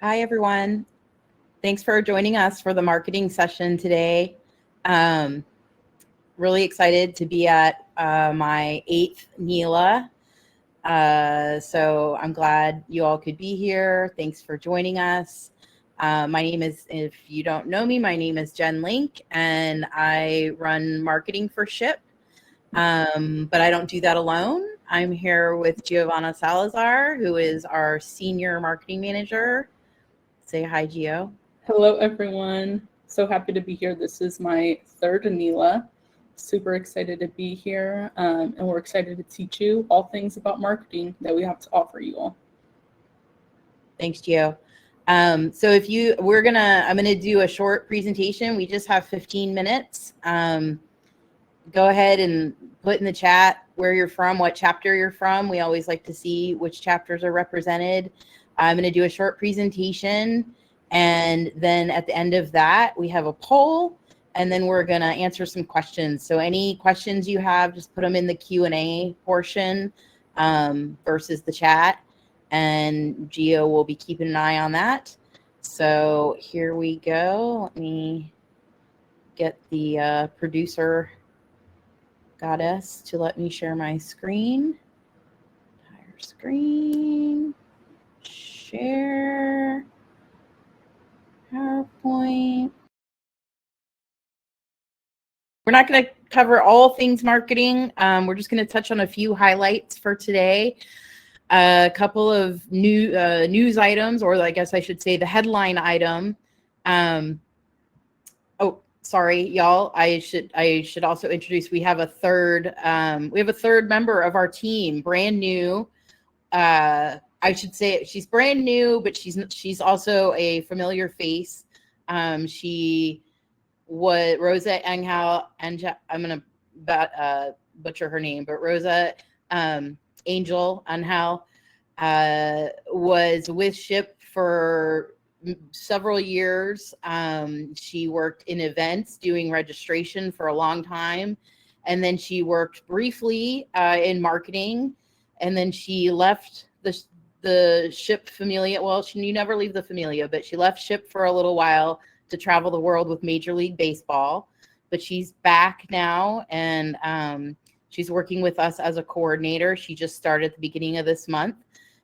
Hi, everyone. Thanks for joining us for the marketing session today. Really excited to be at my 8th NELA. So I'm glad you all could be here. Thanks for joining us. My name is, if you don't know me, my name is Jen Link, and I run marketing for SHPE. But I don't do that alone. I'm here with Giovanna Salazar, who is our senior marketing manager. Say hi, Gio. Hello, everyone. So happy to be here. This is my third NELA. Super excited to be here, and we're excited to teach you all things about marketing that we have to offer you all. Thanks, Gio. So I'm gonna do a short presentation. We just have 15 minutes. Go ahead and put in the chat where you're from, what chapter you're from. We always like to see which chapters are represented. I'm going to do a short presentation, and then at the end of that, we have a poll, and then we're going to answer some questions. So any questions you have, just put them in the Q&A portion versus the chat, and Gio will be keeping an eye on that. So here we go. Let me get the producer goddess to let me share my screen. Entire screen. Share PowerPoint. We're not going to cover all things marketing. We're just going to touch on a few highlights for today. A couple of news items, or I guess I should say the headline item. Oh, sorry, y'all. I should also introduce. We have a third member of our team, brand new. I should say she's brand new, but she's also a familiar face. She was Rosa Angel. I'm gonna butcher her name, but Rosa Angel Angel was with SHPE for several years. She worked in events doing registration for a long time, and then she worked briefly in marketing, and then she left the SHPE familia. Well, you never leave the familia, but she left SHPE for a little while to travel the world with Major League Baseball. But she's back now, and she's working with us as a coordinator. She just started at the beginning of this month,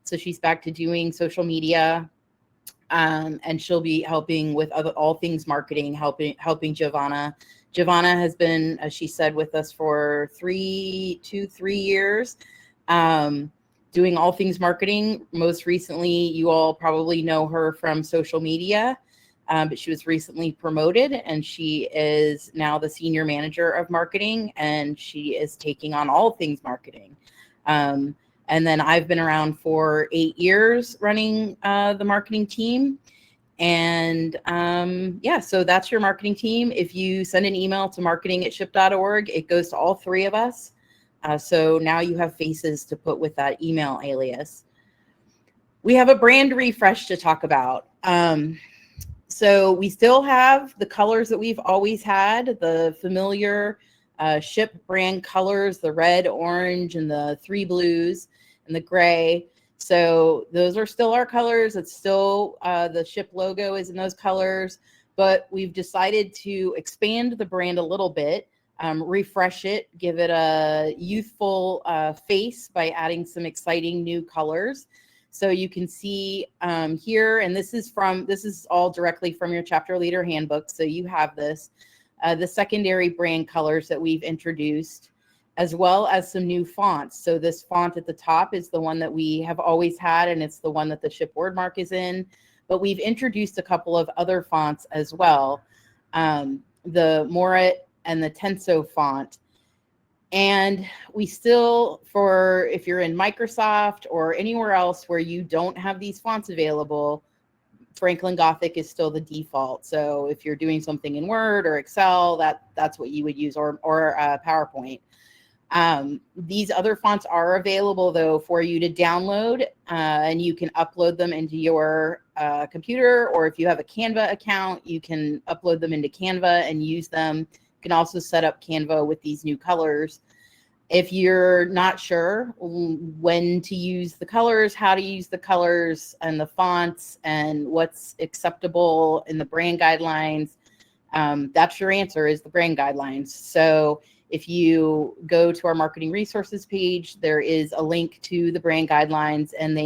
so she's back to doing social media, and she'll be helping with all things marketing, helping Giovanna. Giovanna has been, as she said, with us for 3 years. Doing all things marketing. Most recently, you all probably know her from social media, but she was recently promoted, and she is now the senior manager of marketing, and she is taking on all things marketing. And then I've been around for 8 years running the marketing team. And yeah, so that's your marketing team. If you send an email to marketing@shpe.org, it goes to all 3 of us. So now you have faces to put with that email alias. We have a brand refresh to talk about. So we still have the colors that we've always had, the familiar SHPE brand colors, the red, orange, and the 3 blues, and the gray. So those are still our colors. It's still the SHPE logo is in those colors, but we've decided to expand the brand a little bit. Refresh it, give it a youthful face by adding some exciting new colors. So you can see here, and this is all directly from your chapter leader handbook. So you have this, the secondary brand colors that we've introduced, as well as some new fonts. So this font at the top is the one that we have always had, and it's the one that the SHPE wordmark is in. But we've introduced a couple of other fonts as well. The Morat and the Tenso font. And we still, if you're in Microsoft or anywhere else where you don't have these fonts available, Franklin Gothic is still the default. So if you're doing something in Word or Excel, that's what you would use, or PowerPoint. These other fonts are available, though, for you to download, and you can upload them into your computer, or if you have a Canva account, you can upload them into Canva and use them. You can also set up Canva with these new colors. If you're not sure when to use the colors, how to use the colors and the fonts and what's acceptable in the brand guidelines, that's your answer, is the brand guidelines. So if you go to our marketing resources page, there is a link to the brand guidelines, and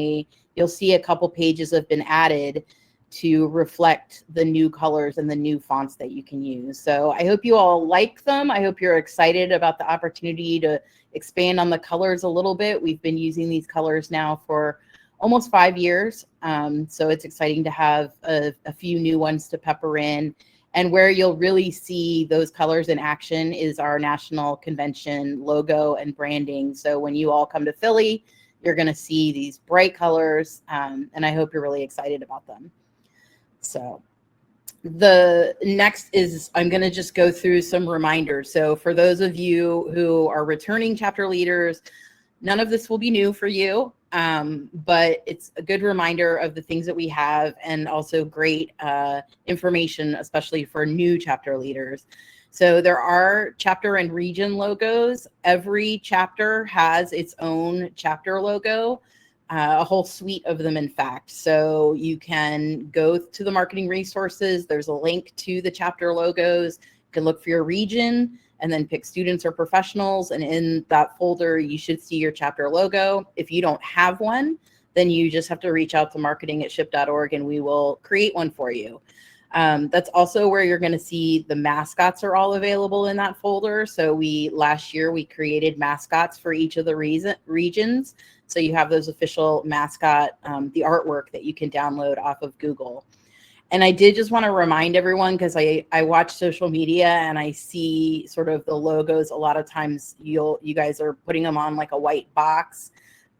you'll see a couple pages have been added to reflect the new colors and the new fonts that you can use. So I hope you all like them. I hope you're excited about the opportunity to expand on the colors a little bit. We've been using these colors now for almost 5 years. So it's exciting to have a few new ones to pepper in. And where you'll really see those colors in action is our national convention logo and branding. So when you all come to Philly, you're going to see these bright colors, and I hope you're really excited about them. So the next is, I'm going to just go through some reminders. So for those of you who are returning chapter leaders, none of this will be new for you, but it's a good reminder of the things that we have, and also great information, especially for new chapter leaders. So there are chapter and region logos. Every chapter has its own chapter logo. A whole suite of them, in fact. So you can go to the marketing resources. There's a link to the chapter logos. You can look for your region and then pick students or professionals. And in that folder, you should see your chapter logo. If you don't have one, then you just have to reach out to marketing@ship.org and we will create one for you. That's also where you're going to see the mascots are all available in that folder. So last year we created mascots for each of the regions. So you have those official mascot, the artwork that you can download off of Google. And I did just want to remind everyone, because I watch social media and I see sort of the logos. A lot of times you guys are putting them on like a white box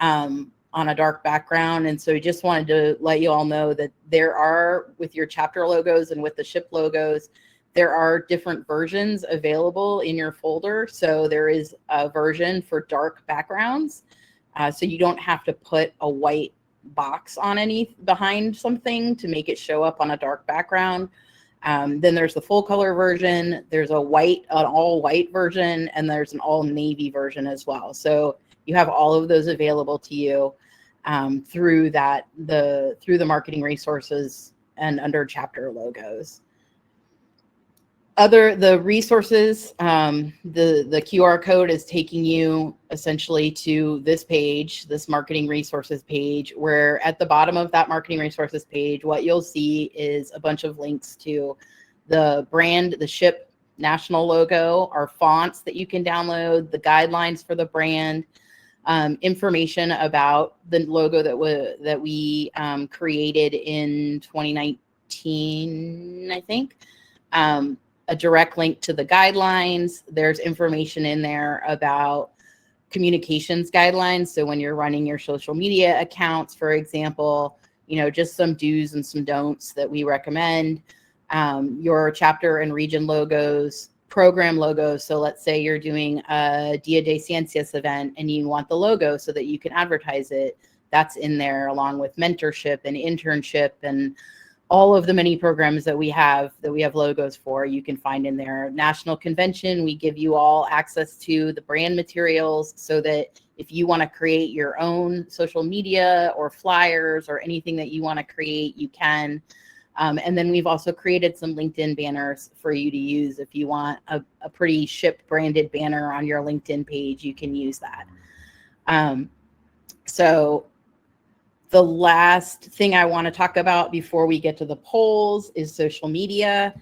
on a dark background. And so I just wanted to let you all know that there are, with your chapter logos and with the SHPE logos, there are different versions available in your folder. So there is a version for dark backgrounds. So you don't have to put a white box on behind something to make it show up on a dark background. Then there's the full color version. There's an all white version, and there's an all navy version as well. So you have all of those available to you through the marketing resources and under chapter logos. The resources, the QR code is taking you essentially to this page, this marketing resources page, where at the bottom of that marketing resources page, what you'll see is a bunch of links to the brand, the SHPE national logo, our fonts that you can download, the guidelines for the brand, information about the logo that we created in 2019, I think. A direct link to the guidelines. There's information in there about communications guidelines. So when you're running your social media accounts, for example, just some do's and some don'ts that we recommend. Your chapter and region logos, program logos. So let's say you're doing a Dia de Ciencias event and you want the logo so that you can advertise it. That's in there, along with mentorship and internship and all of the many programs that we have logos for. You can find in there. National convention, we give you all access to the brand materials so that if you want to create your own social media or flyers or anything that you want to create, you can. And then we've also created some LinkedIn banners for you to use. If you want a pretty SHPE branded banner on your LinkedIn page, you can use that. So the last thing I want to talk about before we get to the polls is social media.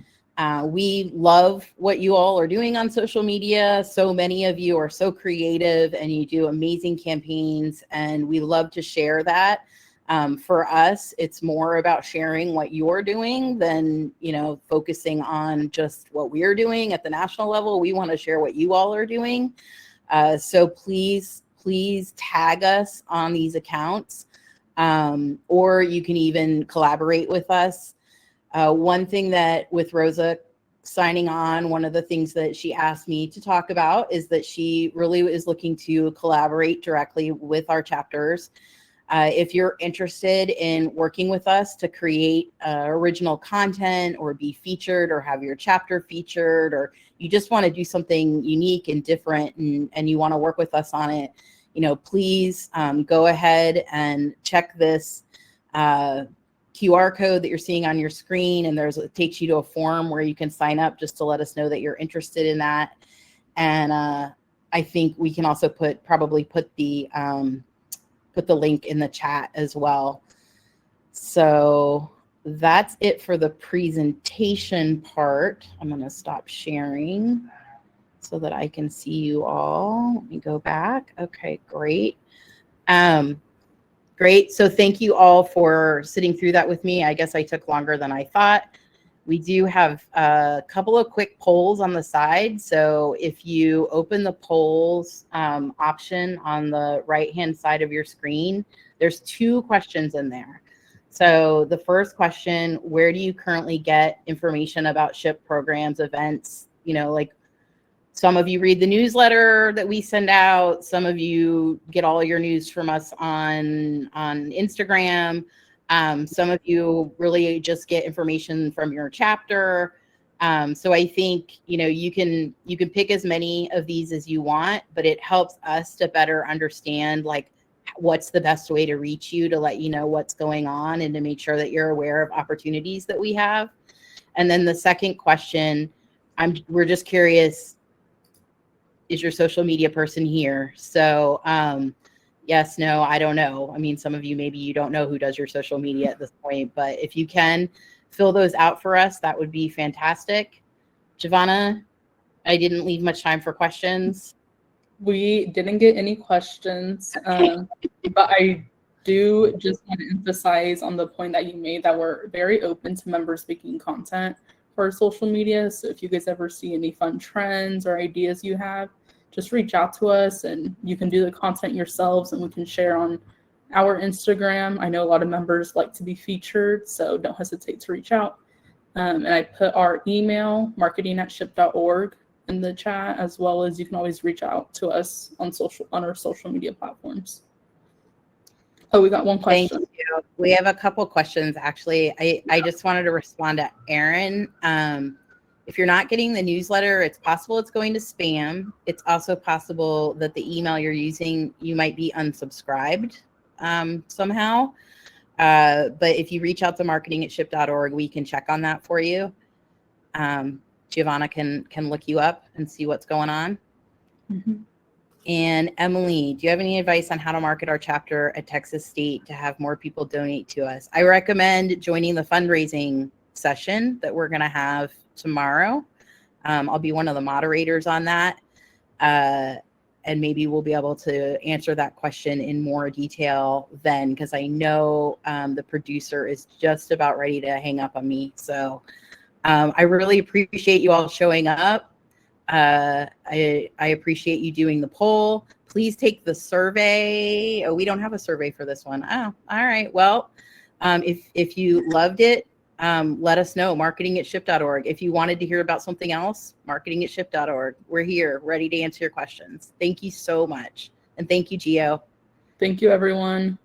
We love what you all are doing on social media. So many of you are so creative and you do amazing campaigns, and we love to share that. For us, it's more about sharing what you're doing than, focusing on just what we're doing at the national level. We want to share what you all are doing. So please tag us on these accounts. Or you can even collaborate with us. One thing that with Rosa signing on, one of the things that she asked me to talk about is that she really is looking to collaborate directly with our chapters. If you're interested in working with us to create original content or be featured or have your chapter featured, or you just want to do something unique and different and you want to work with us on it, please go ahead and check this QR code that you're seeing on your screen. And it takes you to a form where you can sign up just to let us know that you're interested in that. And I think we can also probably put the link in the chat as well. So that's it for the presentation part. I'm going to stop sharing so that I can see you all. Let me go back. Okay, great. Great. So thank you all for sitting through that with me. I guess I took longer than I thought. We do have a couple of quick polls on the side. So if you open the polls option on the right-hand side of your screen, there's 2 questions in there. So the first question, where do you currently get information about SHPE programs, events? Like some of you read the newsletter that we send out. Some of you get all your news from us on Instagram. Some of you really just get information from your chapter. So I think, you can pick as many of these as you want, but it helps us to better understand like what's the best way to reach you, to let you know what's going on and to make sure that you're aware of opportunities that we have. And then the second question, we're just curious, is your social media person here? So yes, no, I don't know. I mean, some of you, maybe you don't know who does your social media at this point, but if you can fill those out for us, that would be fantastic. Giovanna, I didn't leave much time for questions. We didn't get any questions, but I do just want to emphasize on the point that you made that we're very open to member-speaking content for our social media. So if you guys ever see any fun trends or ideas you have, just reach out to us and you can do the content yourselves and we can share on our Instagram. I know a lot of members like to be featured, so don't hesitate to reach out. And I put our email, marketing@ship.org, in the chat, as well as you can always reach out to us on our social media platforms. Oh, we got one question. Thank you. We have a couple questions, actually. I just wanted to respond to Aaron. If you're not getting the newsletter, it's possible it's going to spam. It's also possible that the email you're using, you might be unsubscribed somehow. But if you reach out to marketing@ship.org, we can check on that for you. Giovanna can look you up and see what's going on. Mm-hmm. And Emily, do you have any advice on how to market our chapter at Texas State to have more people donate to us? I recommend joining the fundraising session that we're going to have tomorrow. I'll be one of the moderators on that. And maybe we'll be able to answer that question in more detail then, because I know the producer is just about ready to hang up on me. So I really appreciate you all showing up. I appreciate you doing the poll. Please take the survey. Oh, we don't have a survey for this one. Oh, all right. Well, if you loved it, let us know, marketing@ship.org. If you wanted to hear about something else, marketing@ship.org. We're here ready to answer your questions. Thank you so much. And thank you, Gio. Thank you, everyone.